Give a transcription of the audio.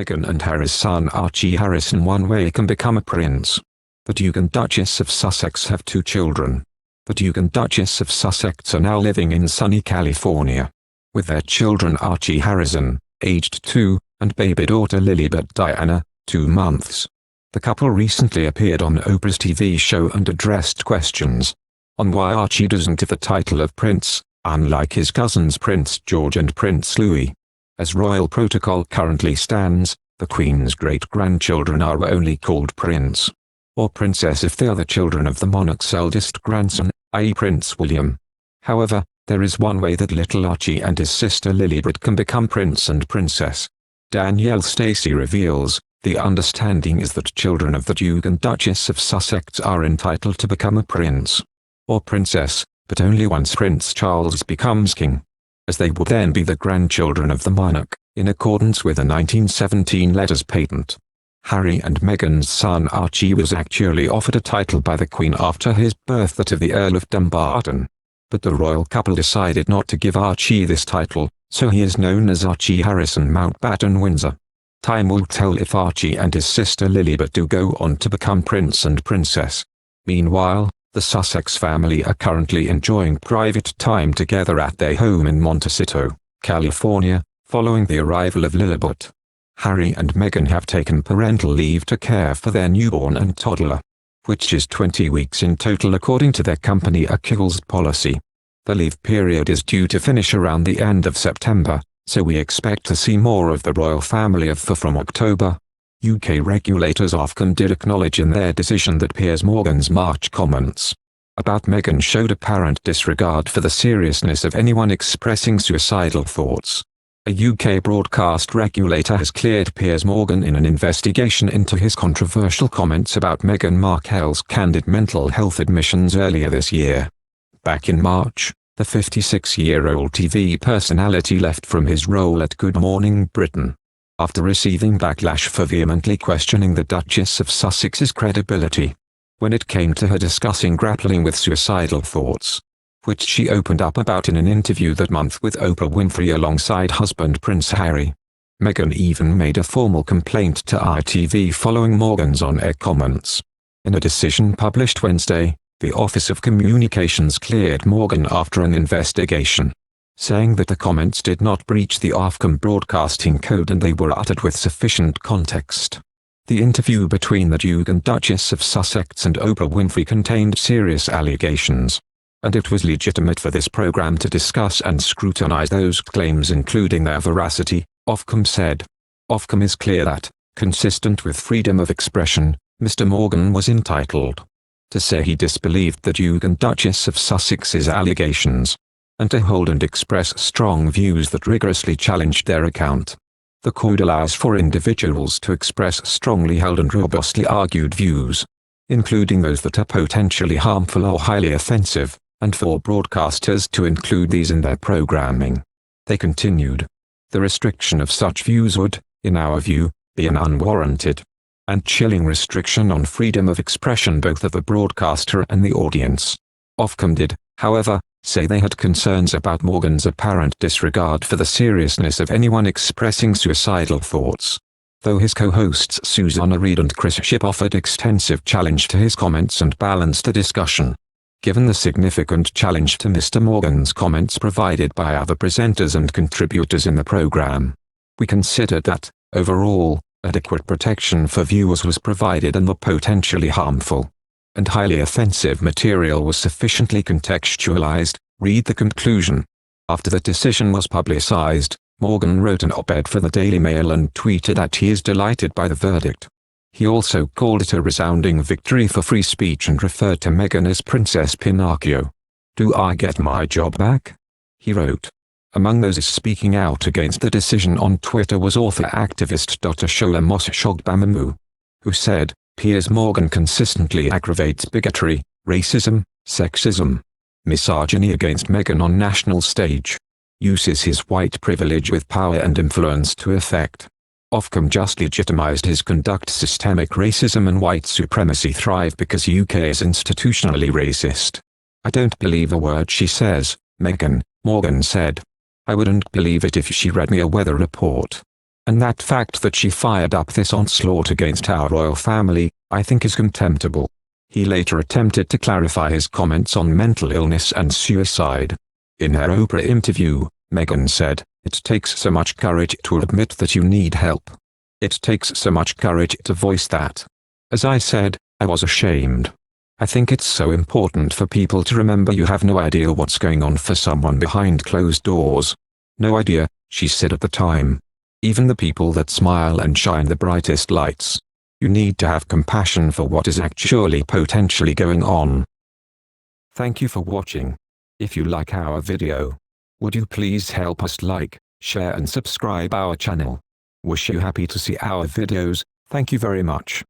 Meghan and Harry's son Archie Harrison one way can become a prince. The Duke and Duchess of Sussex have 2 children. The Duke and Duchess of Sussex are now living in sunny California, with their children Archie Harrison, aged 2, and baby daughter Lilibet Diana, 2 months. The couple recently appeared on Oprah's TV show and addressed questions on why Archie doesn't have the title of prince, unlike his cousins Prince George and Prince Louis. As royal protocol currently stands, the Queen's great-grandchildren are only called prince or princess if they are the children of the monarch's eldest grandson, i.e. Prince William. However, there is one way that little Archie and his sister Lilibet can become prince and princess. Danielle Stacey reveals, the understanding is that children of the Duke and Duchess of Sussex are entitled to become a prince or princess, but only once Prince Charles becomes king, as they would then be the grandchildren of the monarch, in accordance with a 1917 letters patent. Harry and Meghan's son Archie was actually offered a title by the Queen after his birth, that of the Earl of Dumbarton. But the royal couple decided not to give Archie this title, so he is known as Archie Harrison Mountbatten Windsor. Time will tell if Archie and his sister Lilibet do go on to become prince and princess. Meanwhile, the Sussex family are currently enjoying private time together at their home in Montecito, California, following the arrival of Lilibet. Harry and Meghan have taken parental leave to care for their newborn and toddler, which is 20 weeks in total according to their company Archie's policy. The leave period is due to finish around the end of September, so we expect to see more of the royal family from October. UK regulators Ofcom did acknowledge in their decision that Piers Morgan's March comments about Meghan showed apparent disregard for the seriousness of anyone expressing suicidal thoughts. A UK broadcast regulator has cleared Piers Morgan in an investigation into his controversial comments about Meghan Markle's candid mental health admissions earlier this year. Back in March, the 56-year-old TV personality left from his role at Good Morning Britain after receiving backlash for vehemently questioning the Duchess of Sussex's credibility when it came to her discussing grappling with suicidal thoughts, which she opened up about in an interview that month with Oprah Winfrey alongside husband Prince Harry. Meghan even made a formal complaint to ITV following Morgan's on-air comments. In a decision published Wednesday, the Office of Communications cleared Morgan after an investigation, saying that the comments did not breach the Ofcom broadcasting code and they were uttered with sufficient context. The interview between the Duke and Duchess of Sussex and Oprah Winfrey contained serious allegations, and it was legitimate for this program to discuss and scrutinize those claims including their veracity, Ofcom said. Ofcom is clear that, consistent with freedom of expression, Mr. Morgan was entitled to say he disbelieved the Duke and Duchess of Sussex's allegations, and to hold and express strong views that rigorously challenged their account. The code allows for individuals to express strongly held and robustly argued views, including those that are potentially harmful or highly offensive, and for broadcasters to include these in their programming. They continued. The restriction of such views would, in our view, be an unwarranted and chilling restriction on freedom of expression both of the broadcaster and the audience. Ofcom did, however, say they had concerns about Morgan's apparent disregard for the seriousness of anyone expressing suicidal thoughts, though his co-hosts Susanna Reid and Chris Shipp offered extensive challenge to his comments and balanced the discussion. Given the significant challenge to Mr. Morgan's comments provided by other presenters and contributors in the program, we considered that, overall, adequate protection for viewers was provided and the potentially harmful and highly offensive material was sufficiently contextualized. Read the conclusion. After the decision was publicized, Morgan wrote an op-ed for the Daily Mail and tweeted that he is delighted by the verdict. He also called it a resounding victory for free speech and referred to Meghan as Princess Pinocchio. "Do I get my job back?" he wrote. Among those speaking out against the decision on Twitter was author-activist Dr. Shola Moshogbamamou, who said, Piers Morgan consistently aggravates bigotry, racism, sexism, misogyny against Meghan on national stage, uses his white privilege with power and influence to effect. Ofcom just legitimized his conduct. Systemic racism and white supremacy thrive because UK is institutionally racist. "I don't believe a word she says," Meghan, Morgan said. "I wouldn't believe it if she read me a weather report. And that fact that she fired up this onslaught against our royal family, I think is contemptible. He later attempted to clarify his comments on mental illness and suicide. In her Oprah interview, Meghan said, "It takes so much courage to admit that you need help. It takes so much courage to voice that. As I said, I was ashamed. I think it's so important for people to remember you have no idea what's going on for someone behind closed doors. No idea," she said at the time. "Even the people that smile and shine the brightest lights. You need to have compassion for what is actually potentially going on." Thank you for watching. If you like our video, would you please help us like, share and subscribe our channel. Wish you happy to see our videos. Thank you very much.